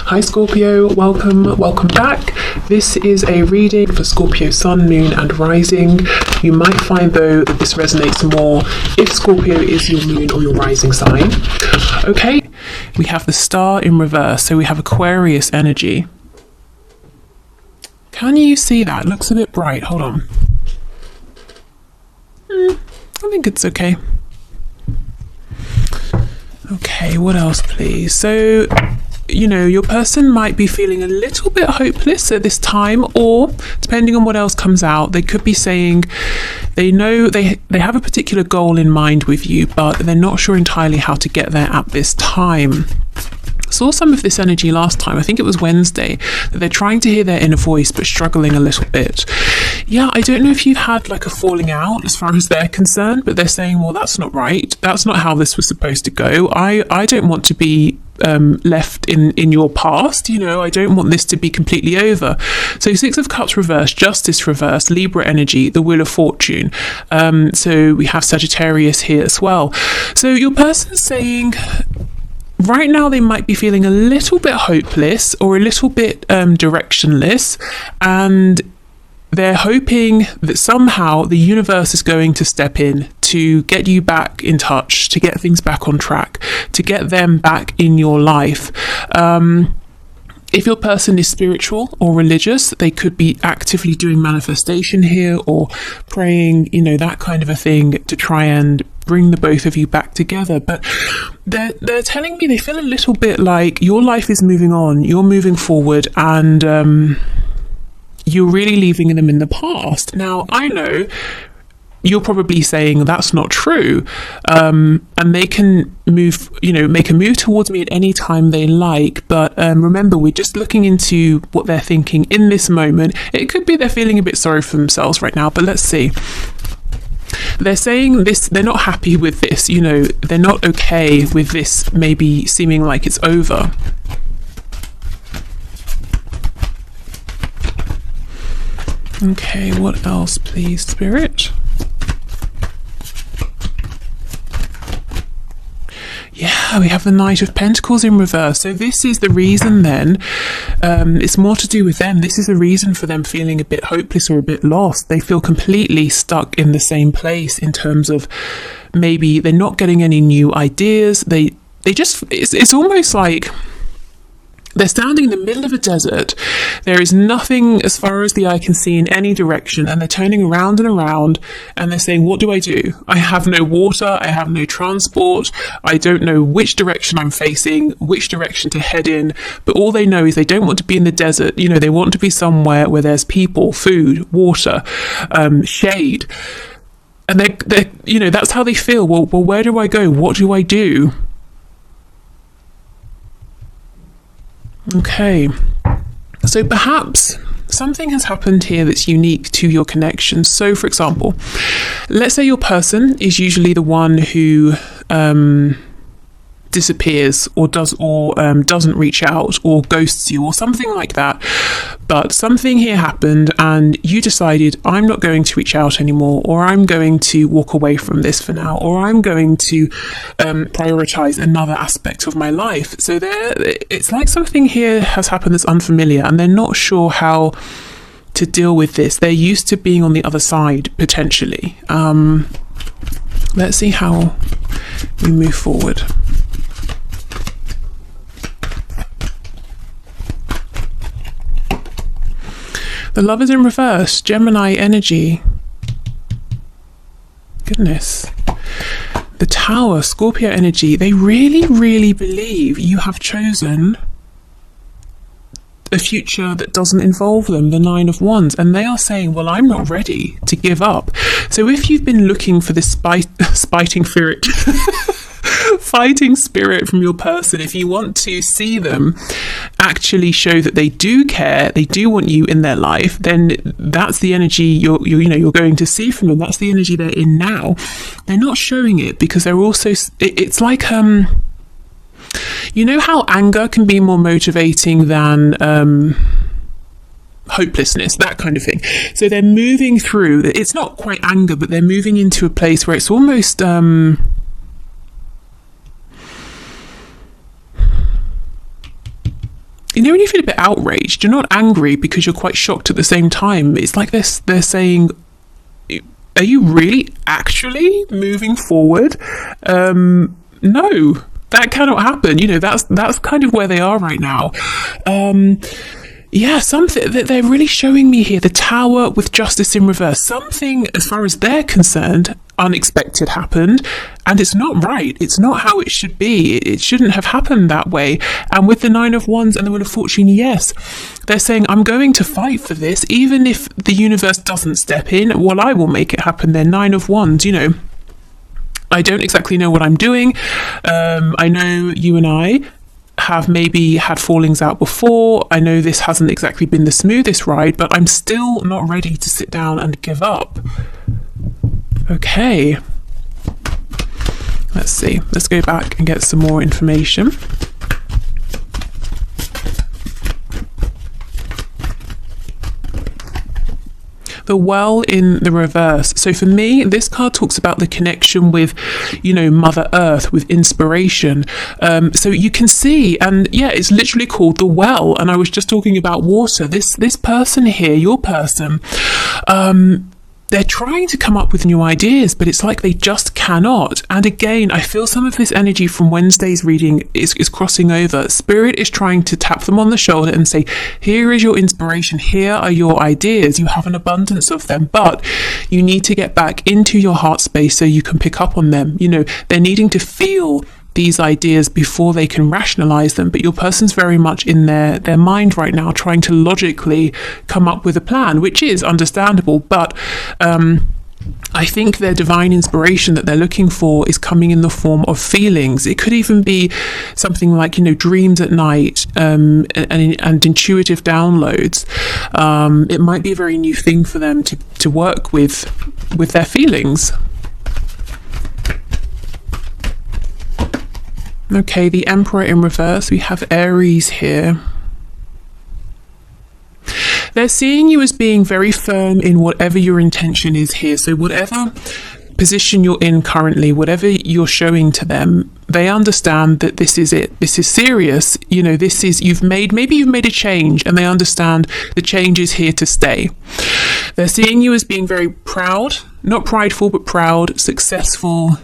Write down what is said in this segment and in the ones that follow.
Hi Scorpio, welcome back. This is a reading for Scorpio Sun, Moon and Rising. You might find though that this resonates more if Scorpio is your moon or your rising sign. Okay, we have the star in reverse, so we have Aquarius energy. Can you see that? It looks a bit bright. Hold on. I think it's okay. Okay, what else please? So, your person might be feeling a little bit hopeless at this time, or depending on what else comes out, they could be saying they know they have a particular goal in mind with you, but they're not sure entirely how to get there at this time. Saw some of this energy last time, I think it was Wednesday, that they're trying to hear their inner voice but struggling a little bit. Yeah, I don't know if you've had like a falling out as far as they're concerned, but they're saying, well, that's not right, that's not how this was supposed to go. I don't want to be left in your past, I don't want this to be completely over. So 6 of Cups reversed, Justice reversed, Libra energy, the Wheel of Fortune. So we have Sagittarius here as well. So your person's saying right now they might be feeling a little bit hopeless or a little bit directionless, and they're hoping that somehow the universe is going to step in to get you back in touch, to get things back on track, to get them back in your life. If your person is spiritual or religious, they could be actively doing manifestation here or praying, that kind of a thing to try and bring the both of you back together. But they're telling me they feel a little bit like your life is moving on, you're moving forward, and you're really leaving them in the past. Now, I know you're probably saying that's not true, and they can move, make a move towards me at any time they like, but remember, we're just looking into what they're thinking in this moment. It could be they're feeling a bit sorry for themselves right now, but let's see. They're saying this, they're not happy with this, they're not okay with this maybe seeming like it's over. Okay, what else please, Spirit? Yeah, we have the Knight of Pentacles in reverse. So this is the reason then, it's more to do with them. This is the reason for them feeling a bit hopeless or a bit lost. They feel completely stuck in the same place in terms of maybe they're not getting any new ideas. They just, it's almost like they're standing in the middle of a desert. There is nothing as far as the eye can see in any direction, and they're turning around and around, and they're saying, what do? I have no water, I have no transport, I don't know which direction I'm facing, which direction to head in, but all they know is they don't want to be in the desert. They want to be somewhere where there's people, food, water, shade. And they're that's how they feel. Well, where do I go? What do I do? Okay, so perhaps something has happened here that's unique to your connection. So for example, let's say your person is usually the one who disappears or doesn't reach out or ghosts you or something like that, but something here happened and you decided, I'm not going to reach out anymore, or I'm going to walk away from this for now, or I'm going to prioritize another aspect of my life. So it's like something here has happened that's unfamiliar, and they're not sure how to deal with this. They're used to being on the other side potentially. Let's see how we move forward. The Lovers in reverse, Gemini energy. Goodness. The Tower, Scorpio energy. They really, really believe you have chosen a future that doesn't involve them, the 9 of Wands, and they are saying, well, I'm not ready to give up. So if you've been looking for this fighting spirit fighting spirit from your person, if you want to see them actually show that they do care, they do want you in their life, then that's the energy you're going to see from them. That's the energy they're in now. They're not showing it because they're also, it's like how anger can be more motivating than hopelessness, that kind of thing. So they're moving through, it's not quite anger, but they're moving into a place where it's almost you know, when you feel a bit outraged, you're not angry because you're quite shocked at the same time. It's like they're saying, are you really actually moving forward? No, that cannot happen. You know, that's kind of where they are right now. Yeah, something that they're really showing me here, the Tower with Justice in reverse. Something, as far as they're concerned, unexpected happened, and it's not right. It's not how it should be. It shouldn't have happened that way. And with the Nine of Wands and the Wheel of Fortune, yes, they're saying, I'm going to fight for this, even if the universe doesn't step in. Well, I will make it happen. They're Nine of Wands, you know. I don't exactly know what I'm doing. I know you and I have maybe had fallings out before. I know this hasn't exactly been the smoothest ride, but I'm still not ready to sit down and give up. Okay. Let's see. Let's go back and get some more information. The Well in the reverse. So for me, this card talks about the connection with, you know, Mother Earth, with inspiration. So you can see, and yeah, it's literally called the Well. And I was just talking about water. This person here, your person, they're trying to come up with new ideas, but it's like they just cannot. And again, I feel some of this energy from Wednesday's reading is crossing over. Spirit is trying to tap them on the shoulder and say, here is your inspiration, here are your ideas, you have an abundance of them, but you need to get back into your heart space so you can pick up on them. You know, they're needing to feel these ideas before they can rationalize them, but your person's very much in their mind right now, trying to logically come up with a plan, which is understandable, but I think their divine inspiration that they're looking for is coming in the form of feelings. It could even be something like, you know, dreams at night, and intuitive downloads. It might be a very new thing for them to work with their feelings. Okay, the Emperor in reverse. We have Aries here. They're seeing you as being very firm in whatever your intention is here. So whatever position you're in currently, whatever you're showing to them, they understand that this is it. This is serious. You know, this is, maybe you've made a change, and they understand the change is here to stay. They're seeing you as being very proud, not prideful, but proud, successful,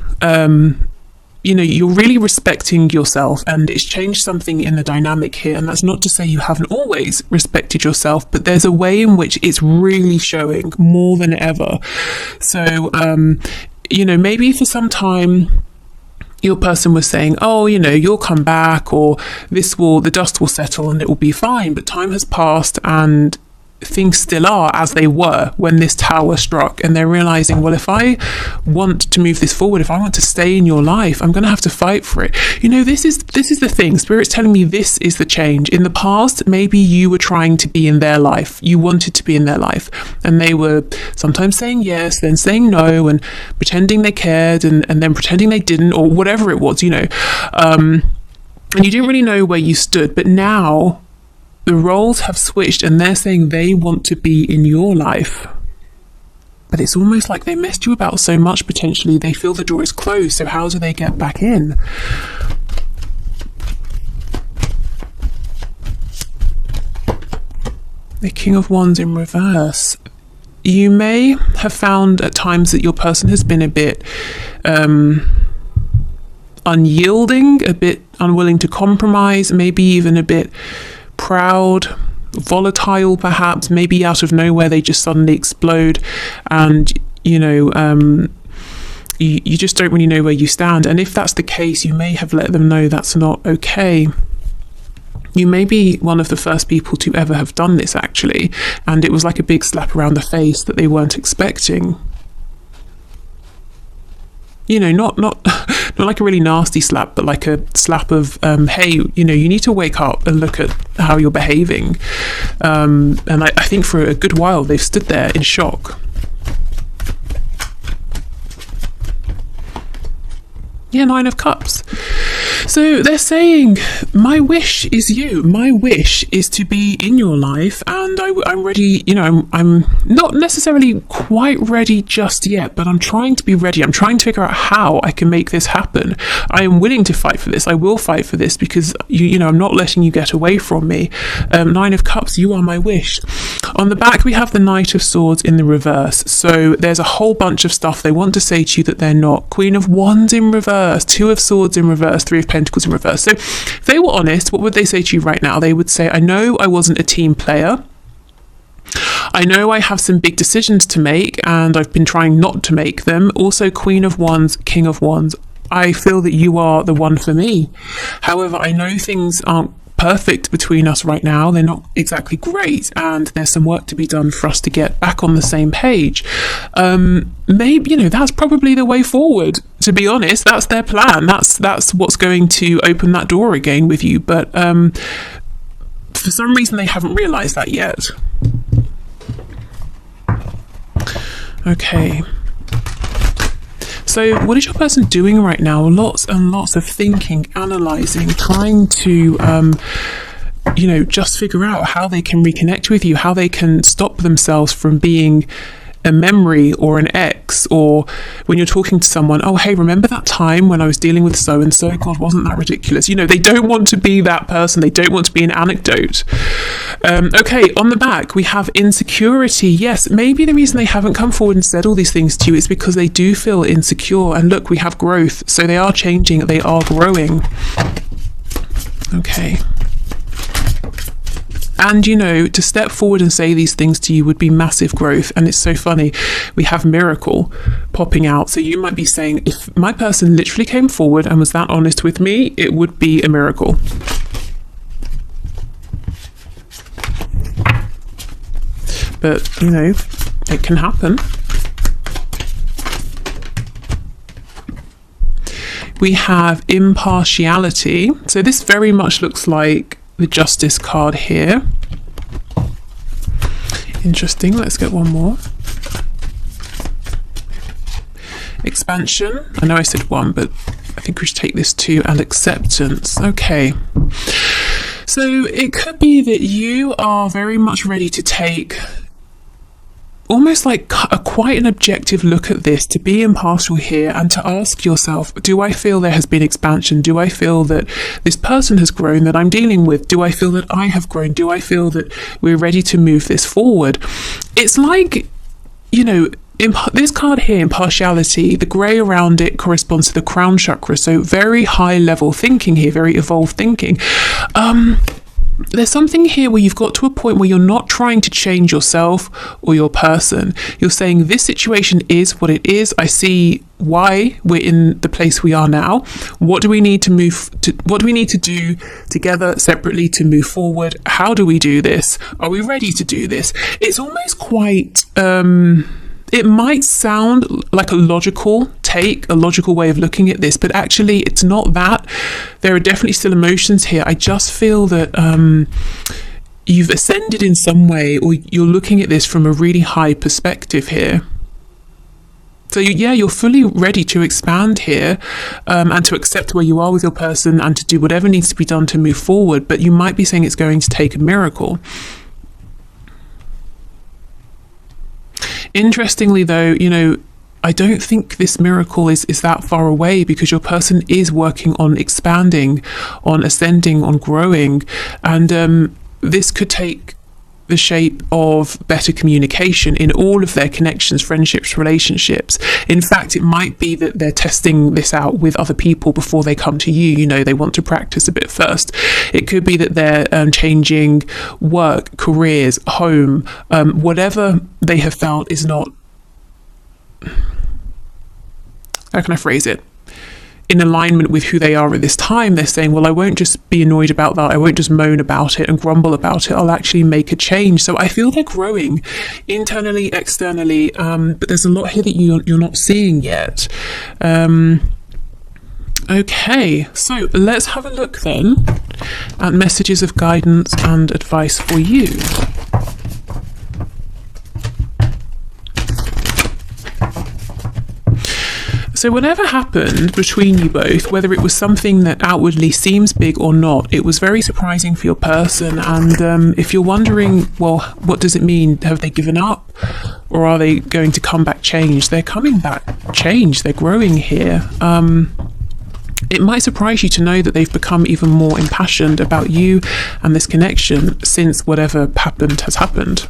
you know, you're really respecting yourself, and it's changed something in the dynamic here. And that's not to say you haven't always respected yourself, but there's a way in which it's really showing more than ever. So, you know, maybe for some time your person was saying, oh, you know, you'll come back, or the dust will settle and it will be fine. But time has passed, and things still are as they were when this tower struck, and they're realizing, well, if I want to move this forward, if I want to stay in your life, I'm going to have to fight for it. You know, this is the thing. Spirit's telling me this is the change. In the past, maybe you were trying to be in their life, you wanted to be in their life, and they were sometimes saying yes, then saying no, and pretending they cared, and then pretending they didn't, or whatever it was, you know, and you didn't really know where you stood. But now the roles have switched, and they're saying they want to be in your life. But it's almost like they messed you about so much, potentially, they feel the door is closed. So how do they get back in? The King of Wands in reverse. You may have found at times that your person has been a bit unyielding, a bit unwilling to compromise, maybe even a bit proud, volatile, perhaps. Maybe out of nowhere they just suddenly explode, and you know, you just don't really know where you stand. And if that's the case, you may have let them know that's not okay. You may be one of the first people to ever have done this, actually, and it was like a big slap around the face that they weren't expecting. You know, not like a really nasty slap, but like a slap of, hey, you know, you need to wake up and look at how you're behaving. And I think for a good while they've stood there in shock. Yeah, Nine of Cups. So they're saying, my wish is you. My wish is to be in your life, and I'm ready. You know, I'm not necessarily quite ready just yet, but I'm trying to be ready. I'm trying to figure out how I can make this happen. I am willing to fight for this. I will fight for this because you know, I'm not letting you get away from me. Nine of Cups, you are my wish. On the back, we have the Knight of Swords in the reverse. So there's a whole bunch of stuff they want to say to you that they're not. Queen of Wands in reverse, Two of Swords in reverse, Three of Pentacles in reverse. So if they were honest, what would they say to you right now? They would say, I know I wasn't a team player. I know I have some big decisions to make and I've been trying not to make them. Also, Queen of Wands, King of Wands. I feel that you are the one for me. However, I know things aren't perfect between us right now. They're not exactly great, and there's some work to be done for us to get back on the same page. Maybe, you know, that's probably the way forward, to be honest. That's their plan. That's what's going to open that door again with you. But for some reason, they haven't realized that yet. Okay. So what is your person doing right now? Lots and lots of thinking, analysing, trying to, you know, just figure out how they can reconnect with you, how they can stop themselves from being a memory or an ex, or when you're talking to someone, oh, hey, remember that time when I was dealing with so-and-so? God, wasn't that ridiculous? You know, they don't want to be that person. They don't want to be an anecdote. Okay, on the back, we have insecurity. Yes, maybe the reason they haven't come forward and said all these things to you is because they do feel insecure. And look, we have growth. So they are changing. They are growing. Okay. And, you know, to step forward and say these things to you would be massive growth. And it's so funny. We have miracle popping out. So you might be saying, if my person literally came forward and was that honest with me, it would be a miracle. But, you know, it can happen. We have impartiality. So this very much looks like the Justice card here. Interesting. Let's get one more. Expansion. I know I said one, but I think we should take this two. And acceptance. Okay. So it could be that you are very much ready to take almost like quite an objective look at this, to be impartial here and to ask yourself, do I feel there has been expansion? Do I feel that this person has grown that I'm dealing with? Do I feel that I have grown? Do I feel that we're ready to move this forward? It's like, you know, this card here, impartiality, the grey around it corresponds to the crown chakra. So very high level thinking here, very evolved thinking. There's something here where you've got to a point where you're not trying to change yourself or your person. You're saying this situation is what it is. I see why we're in the place we are now. What do we need to what do we need to do together separately to move forward? How do we do this? Are we ready to do this? It's almost quite it might sound like a logical take, a logical way of looking at this, but actually it's not that. There are definitely still emotions here. I just feel that you've ascended in some way, or you're looking at this from a really high perspective here. So you're fully ready to expand here and to accept where you are with your person and to do whatever needs to be done to move forward. But you might be saying it's going to take a miracle. Interestingly, though, you know, I don't think this miracle is that far away, because your person is working on expanding, on ascending, on growing. And this could take the shape of better communication in all of their connections, friendships, relationships. In fact, it might be that they're testing this out with other people before they come to you. You know, they want to practice a bit first. It could be that they're changing work, careers, home, whatever they have felt is not, how can I phrase it, in alignment with who they are at this time. They're saying, well, I won't just be annoyed about that. I won't just moan about it and grumble about it. I'll actually make a change. So I feel they're growing internally, externally, but there's a lot here that you're not seeing yet. Okay, so let's have a look then at messages of guidance and advice for you. So whatever happened between you both, whether it was something that outwardly seems big or not, it was very surprising for your person. And if you're wondering, well, what does it mean? Have they given up? Or are they going to come back changed? They're coming back changed. They're growing here. It might surprise you to know that they've become even more impassioned about you and this connection since whatever happened has happened.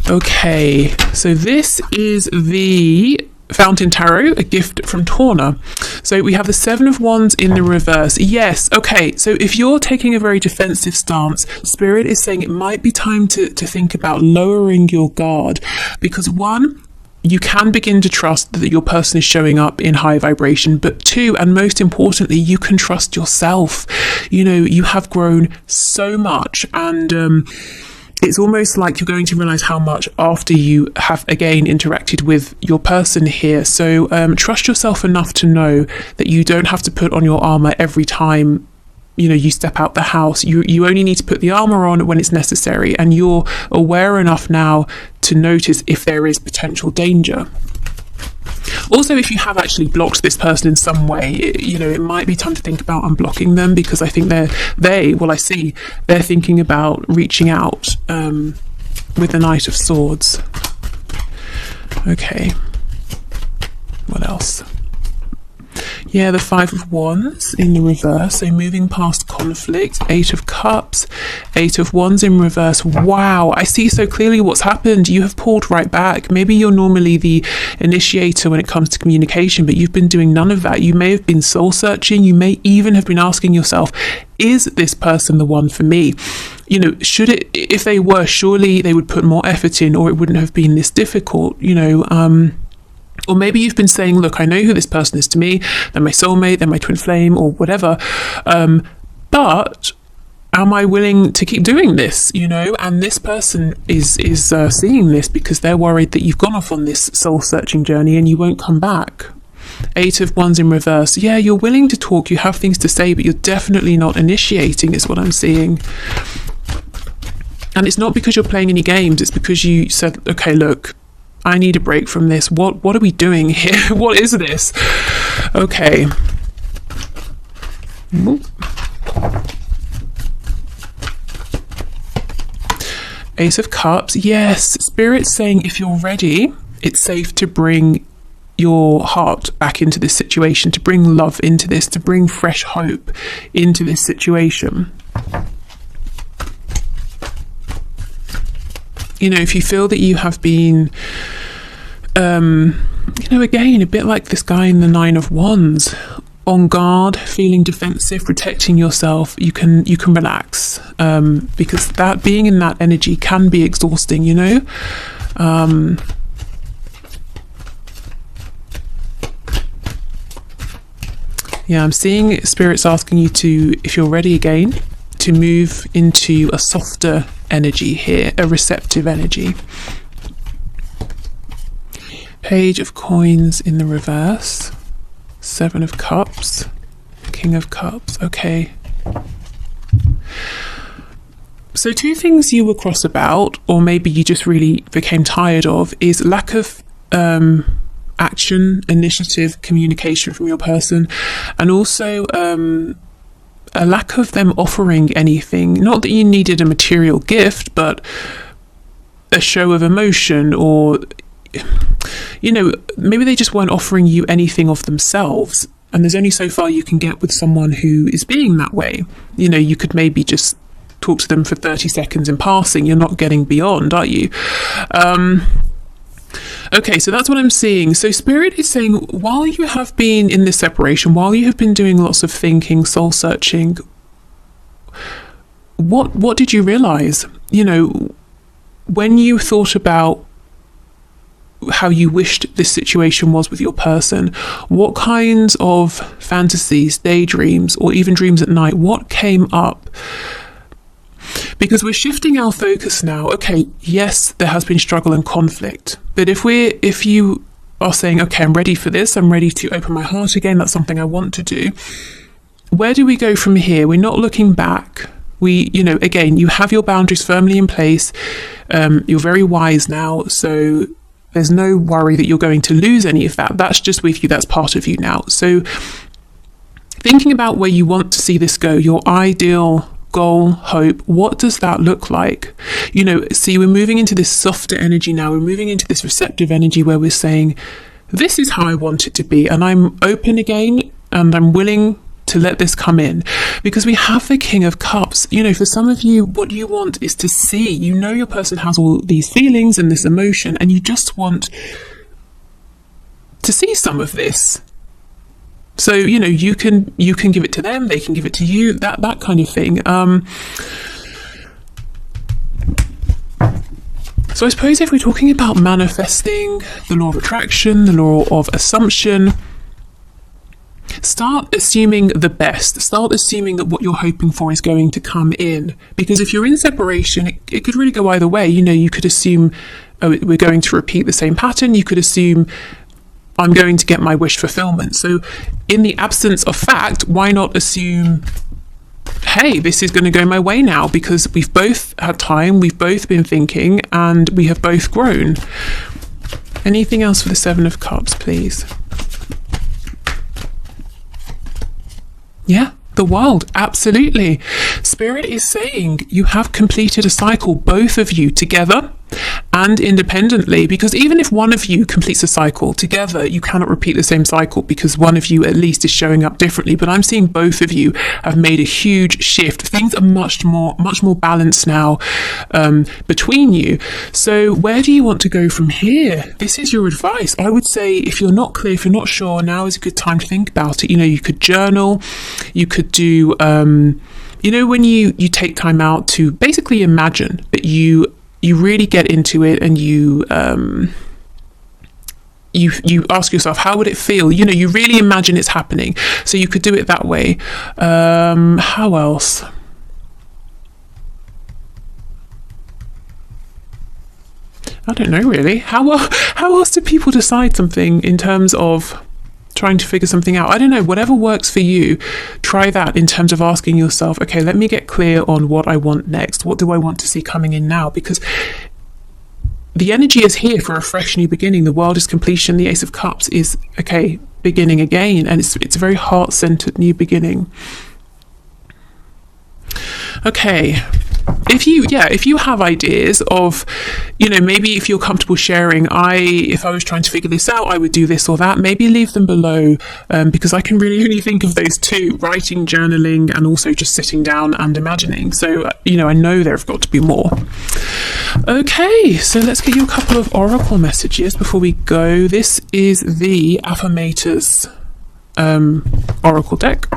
Okay, so this is the Fountain Tarot, a gift from Torna. So we have the Seven of Wands in the reverse. Yes, okay, so if you're taking a very defensive stance, Spirit is saying it might be time to think about lowering your guard, because one, you can begin to trust that your person is showing up in high vibration, but two, and most importantly, you can trust yourself. You know, you have grown so much, and it's almost like you're going to realize how much after you have again interacted with your person here. So trust yourself enough to know that you don't have to put on your armor every time, you know, you step out the house. You only need to put the armor on when it's necessary, and you're aware enough now to notice if there is potential danger. Also, if you have actually blocked this person in some way, you know, it might be time to think about unblocking them, because I think they're thinking about reaching out with the Knight of Swords. Okay, what else? Yeah, the Five of Wands in the reverse, so moving past conflict. Eight of Cups, Eight of Wands in reverse. Wow, I see so clearly what's happened. You have pulled right back. Maybe you're normally the initiator when it comes to communication, but you've been doing none of that. You may have been soul searching. You may even have been asking yourself, is this person the one for me? You know, if they were, surely they would put more effort in, or it wouldn't have been this difficult, you know. Or maybe you've been saying, look, I know who this person is to me. They're my soulmate, they're my twin flame, or whatever. But am I willing to keep doing this, you know? And this person is seeing this because they're worried that you've gone off on this soul-searching journey and you won't come back. Eight of Wands in reverse. Yeah, you're willing to talk, you have things to say, but you're definitely not initiating, is what I'm seeing. And it's not because you're playing any games, it's because you said, okay, look, I need a break from this. What are we doing here? What is this? Okay. Ace of Cups. Yes, Spirit's saying if you're ready, it's safe to bring your heart back into this situation, to bring love into this, to bring fresh hope into this situation. You know, if you feel that you have been, you know, again, a bit like this guy in the Nine of Wands, on guard, feeling defensive, protecting yourself, you can relax, because that being in that energy can be exhausting, you know. Yeah, I'm seeing Spirit's asking you to, if you're ready again, to move into a softer energy here, a receptive energy. Page of Coins in the reverse, Seven of Cups, King of Cups. Okay. So two things you were cross about, or maybe you just really became tired of, is lack of action, initiative, communication from your person, and also a lack of them offering anything. Not that you needed a material gift, but a show of emotion, or, you know, maybe they just weren't offering you anything of themselves. And there's only so far you can get with someone who is being that way. You know, you could maybe just talk to them for 30 seconds in passing. You're not getting beyond, are you? Okay, so that's what I'm seeing. So Spirit is saying, while you have been in this separation, while you have been doing lots of thinking, soul searching, what did you realize? You know, when you thought about how you wished this situation was with your person, what kinds of fantasies, daydreams, or even dreams at night, what came up? Because we're shifting our focus now. Okay, yes, there has been struggle and conflict, but if you are saying, okay, I'm ready for this, I'm ready to open my heart again, that's something I want to do, where do we go from here? We're not looking back. You know, again, you have your boundaries firmly in place. You're very wise now, so There's no worry that you're going to lose any of that. That's just with you. That's part of you now. So thinking about where you want to see this go, your ideal goal, hope, what does that look like? You know, see, we're moving into this softer energy now. We're moving into this receptive energy where we're saying, this is how I want it to be. And I'm open again, and I'm willing to let this come in, because we have the King of Cups. You know, for some of you, what you want is to see, you know, your person has all these feelings and this emotion, and you just want to see some of this. So, you know, you can give it to them, they can give it to you, that kind of thing. So I suppose if we're talking about manifesting, the law of attraction, the law of assumption, start assuming the best. Start assuming that what you're hoping for is going to come in. Because if you're in separation, it could really go either way. You know, you could assume, oh, we're going to repeat the same pattern. You could assume, I'm going to get my wish fulfillment. So in the absence of fact, why not assume, hey, this is going to go my way now, because we've both had time, we've both been thinking, and we have both grown. Anything else for the Seven of Cups, please? Yeah, the World, absolutely. Spirit is saying you have completed a cycle, both of you together and independently, because even if one of you completes a cycle together, you cannot repeat the same cycle, because one of you at least is showing up differently. But I'm seeing both of you have made a huge shift. Things are much more balanced now between you. So where do you want to go from here? This is your advice. I would say, if you're not clear, if you're not sure, now is a good time to think about it. You know, you could journal, you could do you know, when you take time out to basically imagine that you really get into it, and you ask yourself, how would it feel? You know, you really imagine it's happening. So you could do it that way. How else? I don't know, really. How else do people decide something in terms of trying to figure something out? I don't know, whatever works for you, try that in terms of asking yourself, okay, let me get clear on what I want next. What do I want to see coming in now? Because the energy is here for a fresh new beginning. The World is completion. The Ace of Cups is, okay, beginning again. And it's a very heart-centered new beginning. Okay. If you have ideas of, you know, maybe if you're comfortable sharing, if I was trying to figure this out, I would do this or that, maybe leave them below, because I can really only think of those two: writing, journaling, and also just sitting down and imagining. So, you know, I know there have got to be more. Okay, so let's get you a couple of oracle messages before we go. This is the Affirmators oracle deck.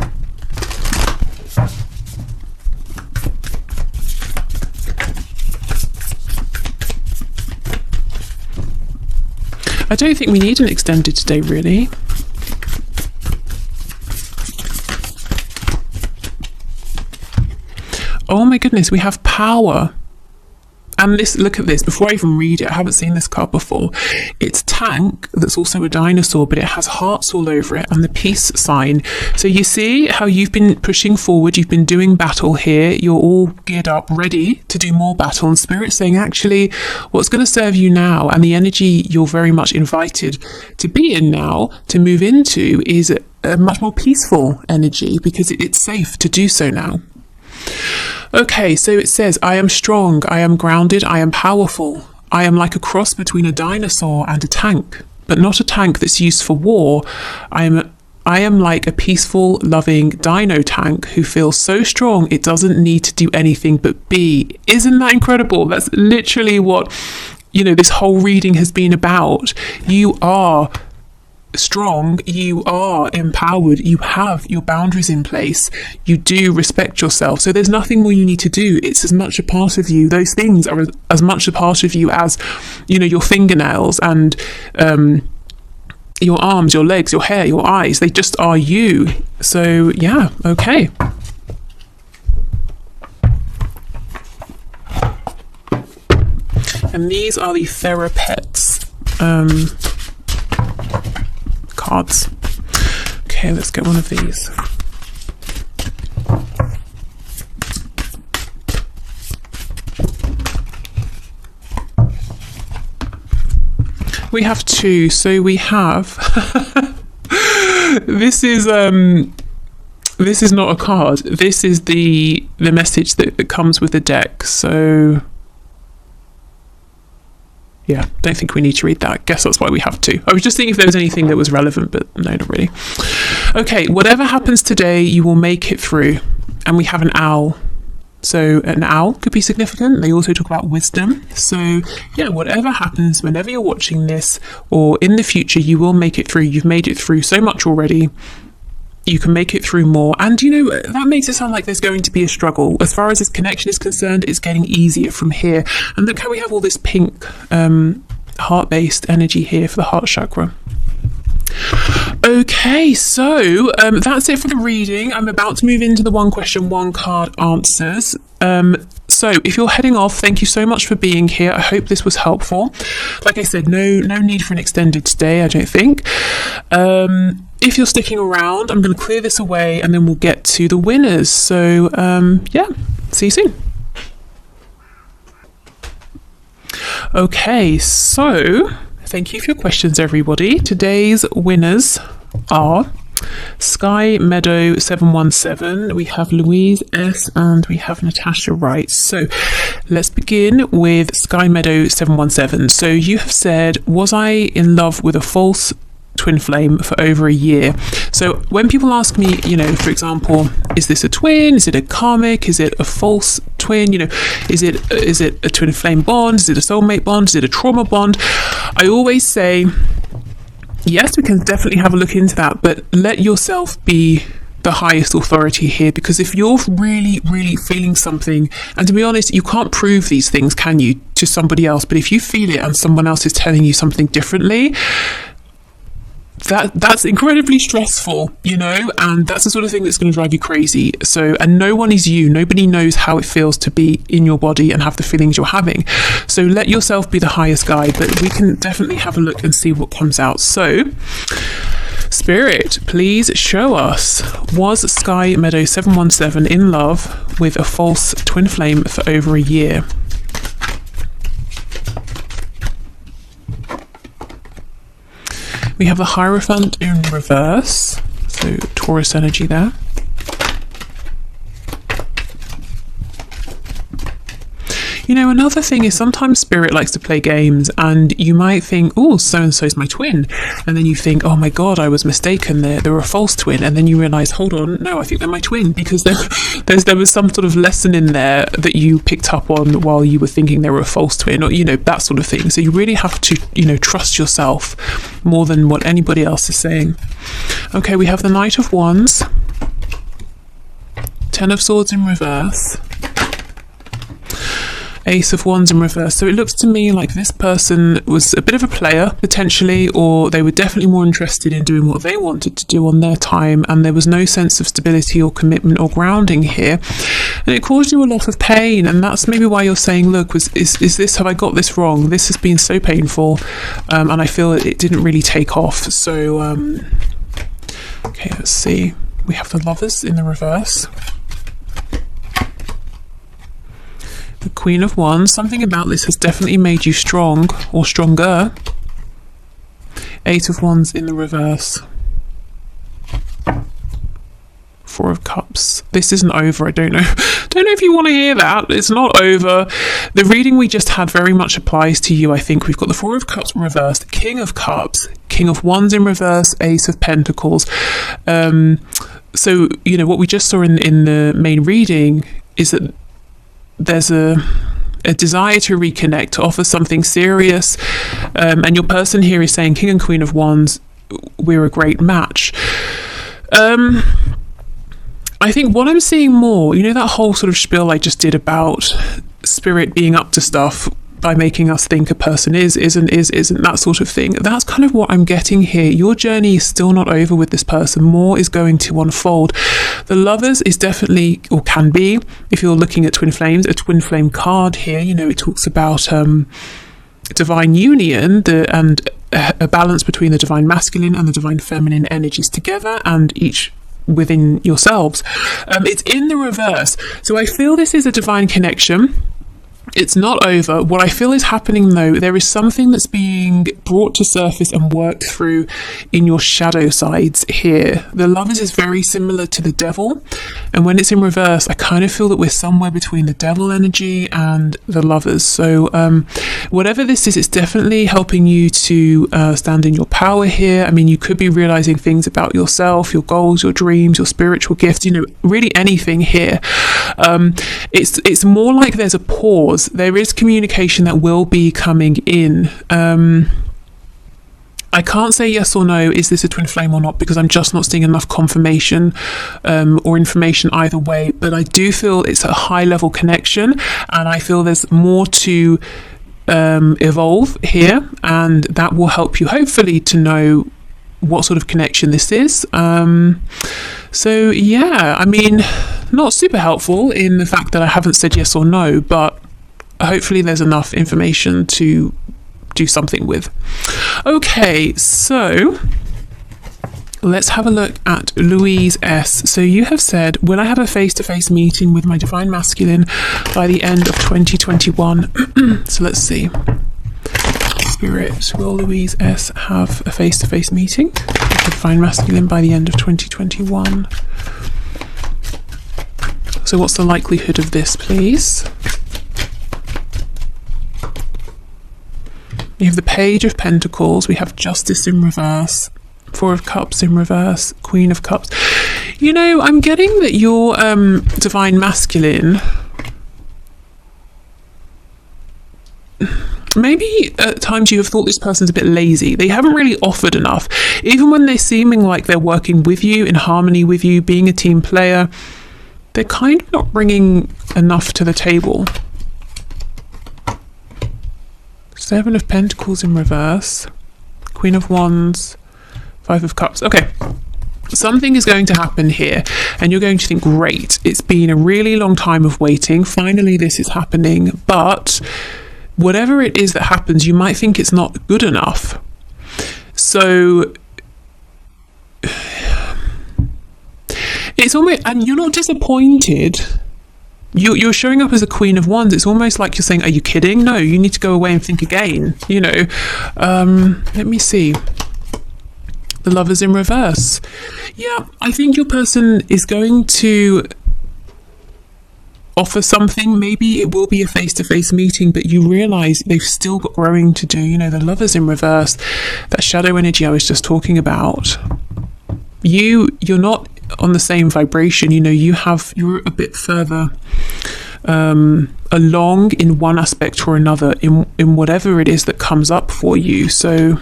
I don't think we need an extended today, really. Oh my goodness, we have power. And look at this, before I even read it, I haven't seen this card before. It's tank, that's also a dinosaur, but it has hearts all over it, and the peace sign. So you see how you've been pushing forward, you've been doing battle here, you're all geared up, ready to do more battle, and Spirit's saying, actually, what's going to serve you now, and the energy you're very much invited to be in now, to move into, is a much more peaceful energy, because it's safe to do so now. Okay, so it says, I am strong, I am grounded, I am powerful. I am like a cross between a dinosaur and a tank, but not a tank that's used for war. I am like a peaceful, loving dino tank who feels so strong it doesn't need to do anything but be. Isn't that incredible? That's literally what, you know, this whole reading has been about. You are strong, you are empowered, you have your boundaries in place, you do respect yourself, so there's nothing more you need to do. It's as much a part of you, those things are as much a part of you as, you know, your fingernails and your arms, your legs, your hair, your eyes. They just are you. So yeah, okay. And these are the Therapets cards. Okay, let's get one of these. We have two. So we have this is not a card. This is the message that comes with the deck. So yeah, don't think we need to read that. Guess that's why we have two. I was just thinking if there was anything that was relevant, but no, not really. Okay, whatever happens today, you will make it through. And we have an owl. So an owl could be significant. They also talk about wisdom. So yeah, whatever happens, whenever you're watching this or in the future, you will make it through. You've made it through so much already. You can make it through more. And you know, that makes it sound like there's going to be a struggle. As far as this connection is concerned, it's getting easier from here. And look how we have all this pink heart-based energy here for the heart chakra. Okay, so that's it for the reading. I'm about to move into the one question, one card answers. So if you're heading off, thank you so much for being here. I hope this was helpful. Like I said, no need for an extended stay, I don't think. If you're sticking around, I'm going to clear this away and then we'll get to the winners. So yeah, see you soon. Okay, so thank you for your questions, everybody. Today's winners are Sky Meadow 717, we have Louise S, and we have Natasha Wright. So let's begin with Sky Meadow 717. So you have said, was I in love with a false twin flame for over a year? So when people ask me, you know, for example, is this a twin? Is it a karmic? Is it a false twin? You know, is it a twin flame bond? Is it a soulmate bond? Is it a trauma bond? I always say, yes, we can definitely have a look into that, but let yourself be the highest authority here, because if you're really feeling something, and to be honest, you can't prove these things, can you, to somebody else, but if you feel it and someone else is telling you something differently, that's incredibly stressful, you know, and that's the sort of thing that's going to drive you crazy. So, and no one is you. Nobody knows how it feels to be in your body and have the feelings you're having. So let yourself be the highest guide, but we can definitely have a look and see what comes out. So Spirit, please show us, was Sky Meadow 717 in love with a false twin flame for over a year? We have the Hierophant in reverse, so Taurus energy there. You know, another thing is sometimes Spirit likes to play games, and you might think, oh, so-and-so's my twin. And then you think, oh my God, I was mistaken. They're a false twin. And then you realise, hold on, no, I think they're my twin, because there was some sort of lesson in there that you picked up on while you were thinking they were a false twin, or, you know, that sort of thing. So you really have to, you know, trust yourself more than what anybody else is saying. Okay, we have the Knight of Wands, Ten of Swords in reverse, Ace of Wands in reverse. So it looks to me like this person was a bit of a player, potentially, or they were definitely more interested in doing what they wanted to do on their time, and there was no sense of stability or commitment or grounding here, and it caused you a lot of pain. And that's maybe why you're saying, look, is this, have I got this wrong? This has been so painful, and I feel it didn't really take off. So okay, let's see, we have the Lovers in the reverse, the Queen of Wands. Something about this has definitely made you strong or stronger. Eight of Wands in the reverse. Four of Cups. This isn't over. I don't know if you want to hear that. It's not over. The reading we just had very much applies to you, I think. We've got the Four of Cups reversed, King of Cups, King of Wands in reverse, Ace of Pentacles. So, you know, what we just saw in the main reading is that there's a desire to reconnect, to offer something serious, and your person here is saying, King and Queen of Wands, we're a great match. I think what I'm seeing more, you know, that whole sort of spiel I just did about Spirit being up to stuff by making us think a person isn't, that sort of thing. That's kind of what I'm getting here. Your journey is still not over with this person. More is going to unfold. The Lovers is definitely, or can be, if you're looking at twin flames, a twin flame card here. You know, it talks about divine union and a balance between the divine masculine and the divine feminine energies together, and each within yourselves. It's in the reverse. So I feel this is a divine connection. It's not over. What I feel is happening though, there is something that's being brought to surface and worked through in your shadow sides here. The Lovers is very similar to the Devil, and when it's in reverse, I kind of feel that we're somewhere between the Devil energy and the Lovers. So whatever this is, it's definitely helping you to stand in your power here. I mean, you could be realizing things about yourself, your goals, your dreams, your spiritual gifts, you know, really anything here. It's more like there's a pause. There is communication that will be coming in. I can't say yes or no, is this a twin flame or not, because I'm just not seeing enough confirmation or information either way. But I do feel it's a high level connection, and I feel there's more to evolve here, and that will help you hopefully to know what sort of connection this is. So yeah, I mean, not super helpful in the fact that I haven't said yes or no, but hopefully there's enough information to do something with. Okay, so let's have a look at Louise S. So you have said, will I have a face-to-face meeting with my divine masculine by the end of 2021? So let's see. Spirit, will Louise S have a face-to-face meeting with the divine masculine by the end of 2021? So what's the likelihood of this, please? We have the Page of Pentacles, we have Justice in reverse, Four of Cups in reverse, Queen of Cups. You know, I'm getting that your divine masculine, maybe at times you have thought this person's a bit lazy. They haven't really offered enough. Even when they're seeming like they're working with you, in harmony with you, being a team player, they're kind of not bringing enough to the table. Seven of Pentacles in reverse, Queen of Wands, Five of Cups. Okay, something is going to happen here, and you're going to think, great, it's been a really long time of waiting. Finally, this is happening. But whatever it is that happens, you might think it's not good enough. So it's almost, and you're not disappointed. You're showing up as a Queen of Wands. It's almost like you're saying, are you kidding? No, you need to go away and think again, you know. Let me see. The Lovers in reverse. Yeah, I think your person is going to offer something. Maybe it will be a face-to-face meeting, but you realize they've still got growing to do. You know, the Lovers in reverse, that shadow energy I was just talking about. You're not on the same vibration. You know, you're a bit further along in one aspect or another in whatever it is that comes up for you. So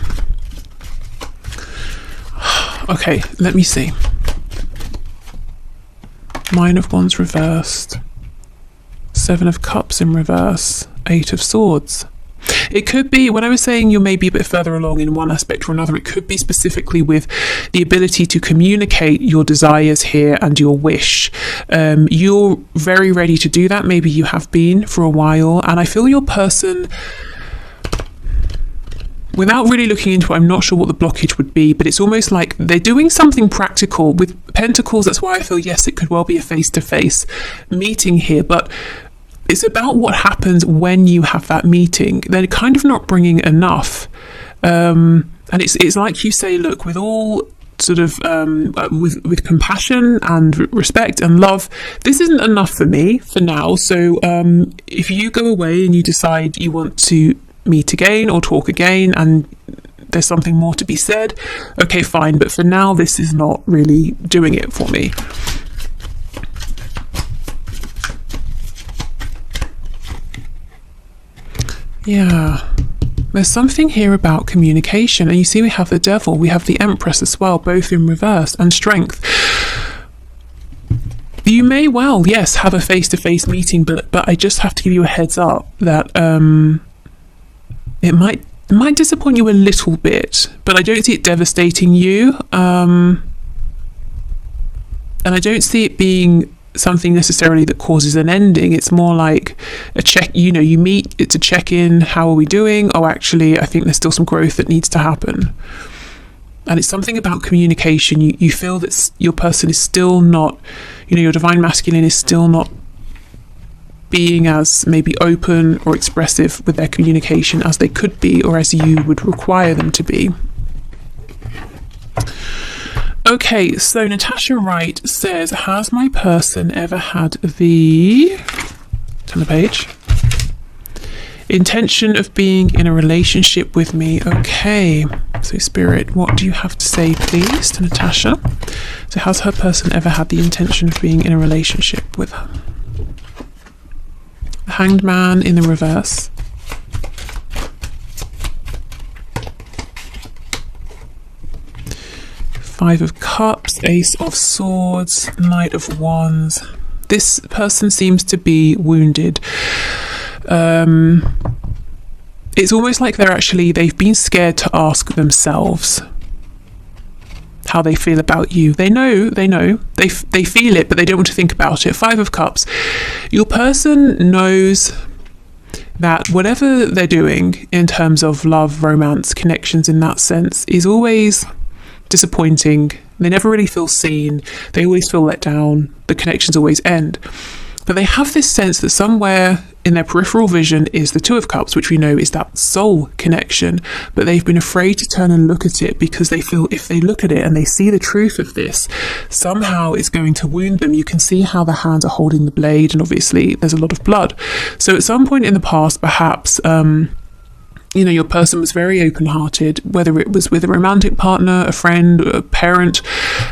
okay, let me see. Nine of Wands reversed, Seven of Cups in reverse, Eight of Swords. It could be, when I was saying you're maybe a bit further along in one aspect or another, it could be specifically with the ability to communicate your desires here and your wish. You're very ready to do that. Maybe you have been for a while, and I feel your person, without really looking into it, I'm not sure what the blockage would be, but it's almost like they're doing something practical with Pentacles. That's why I feel, yes, it could well be a face-to-face meeting here, but it's about what happens when you have that meeting. They're kind of not bringing enough. And it's like you say, look, with all sort of, with compassion and respect and love, this isn't enough for me for now. So if you go away and you decide you want to meet again or talk again and there's something more to be said, okay, fine. But for now, this is not really doing it for me. Yeah, there's something here about communication. And you see we have the Devil, we have the Empress as well, both in reverse, and Strength. You may well, yes, have a face-to-face meeting, but I just have to give you a heads up that it might disappoint you a little bit, but I don't see it devastating you. And I don't see it being something necessarily that causes an ending. It's more like a check, you know, you meet, it's a check-in, how are we doing? Oh, actually, I think there's still some growth that needs to happen. And it's something about communication. You feel that your person is still not, you know, your divine masculine is still not being as maybe open or expressive with their communication as they could be, or as you would require them to be. Okay, so Natasha Wright says, has my person ever had the, turn the page, intention of being in a relationship with me? Okay, so Spirit, what do you have to say, please, to Natasha? So has her person ever had the intention of being in a relationship with her? The Hanged Man in the reverse. Five of Cups, Ace of Swords, Knight of Wands. This person seems to be wounded. It's almost like they've been scared to ask themselves how they feel about you. They know, they feel it, but they don't want to think about it. Five of Cups. Your person knows that whatever they're doing in terms of love, romance, connections in that sense is always disappointing. They never really feel seen. They always feel let down. The connections always end. But they have this sense that somewhere in their peripheral vision is the Two of Cups, which we know is that soul connection. But they've been afraid to turn and look at it because they feel if they look at it and they see the truth of this, somehow it's going to wound them. You can see how the hands are holding the blade, and obviously there's a lot of blood. So at some point in the past, perhaps, your person was very open-hearted, whether it was with a romantic partner, a friend, a parent,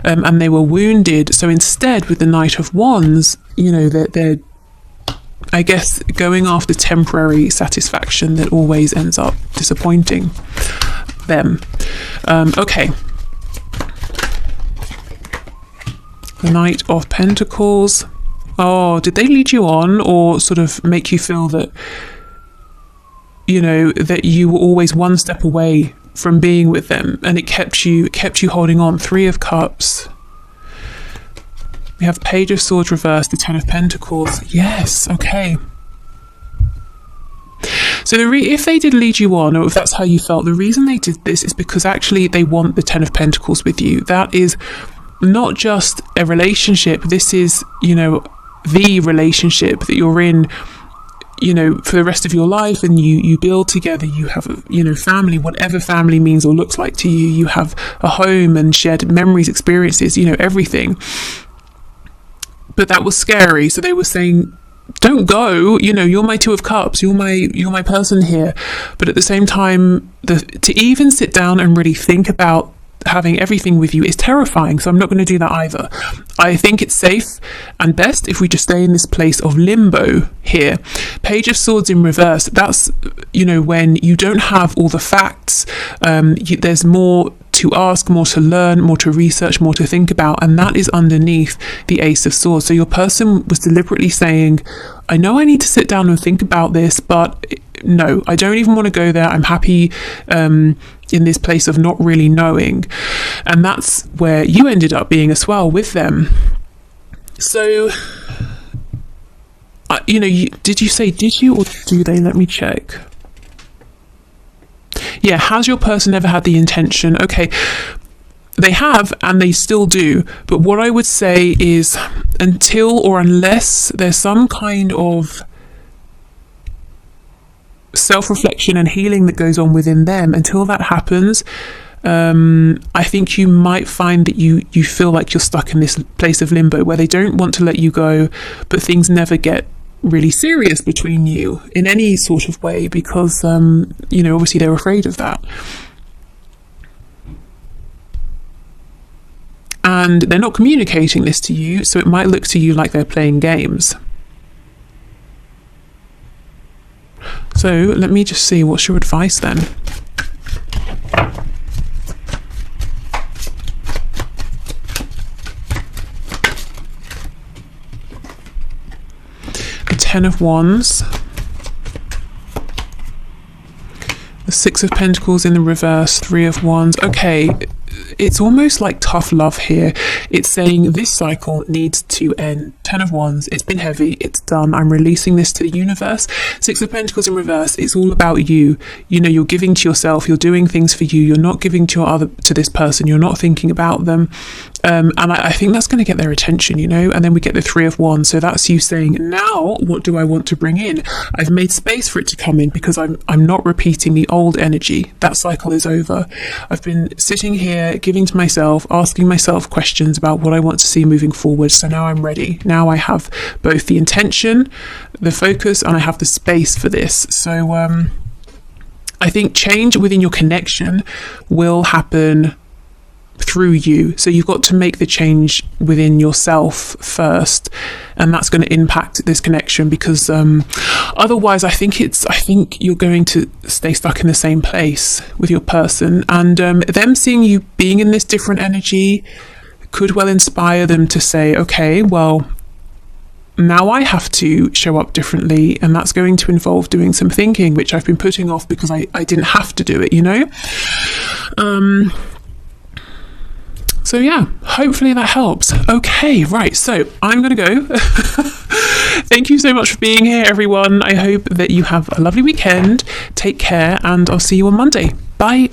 and they were wounded. So instead, with the Knight of Wands, they're I guess going after temporary satisfaction that always ends up disappointing them. Okay. The Knight of Pentacles. Oh, did they lead you on or sort of make you feel that that you were always one step away from being with them, and it kept you holding on? Three of Cups. We have Page of Swords reversed, the Ten of Pentacles. Yes, okay. So if they did lead you on, or if that's how you felt, the reason they did this is because actually they want the Ten of Pentacles with you. That is not just a relationship. This is, the relationship that you're in, for the rest of your life, and you build together. You have family, whatever family means or looks like to you. You have a home and shared memories, experiences, everything. But that was scary. So they were saying, don't go, you're my Two of Cups, you're my person here. But at the same time, to even sit down and really think about having everything with you is terrifying. So I'm not going to do that either. I think it's safe and best if we just stay in this place of limbo here. Page of Swords in reverse. That's, when you don't have all the facts, there's more to ask, more to learn, more to research, more to think about, and that is underneath the Ace of Swords. So your person was deliberately saying, I know I need to sit down and think about this, but no, I don't even want to go there. I'm happy in this place of not really knowing. And that's where you ended up being as well with them. So, did you or do they? Let me check. Yeah, has your person ever had the intention? Okay, they have and they still do. But what I would say is until or unless there's some kind of self-reflection and healing that goes on within them, until that happens, I think you might find that you feel like you're stuck in this place of limbo where they don't want to let you go, but things never get really serious between you in any sort of way because obviously they're afraid of that, and they're not communicating this to you, so it might look to you like they're playing games. So let me just see, what's your advice then? Ten of Wands, the Six of Pentacles in the reverse, Three of Wands. Okay, it's almost like tough love here. It's saying this cycle needs to end. Ten of Wands, it's been heavy, it's done, I'm releasing this to the universe. Six of Pentacles in reverse, it's all about you. You're giving to yourself, you're doing things for you, you're not giving to this person, you're not thinking about them. And I think that's going to get their attention, you know. And then we get the 3 of Wands. So that's you saying, now what do I want to bring in? I've made space for it to come in because I'm not repeating the old energy. That cycle is over. I've been sitting here, giving to myself, asking myself questions about what I want to see moving forward. So now I'm ready. Now I have both the intention, the focus, and I have the space for this. So I think change within your connection will happen through you. So you've got to make the change within yourself first, and that's going to impact this connection, because otherwise I think you're going to stay stuck in the same place with your person, and them seeing you being in this different energy could well inspire them to say, okay, well, now I have to show up differently, and that's going to involve doing some thinking, which I've been putting off because I didn't have to do it, you know. So yeah, hopefully that helps. Okay, right, so I'm going to go. Thank you so much for being here, everyone. I hope that you have a lovely weekend. Take care, and I'll see you on Monday. Bye.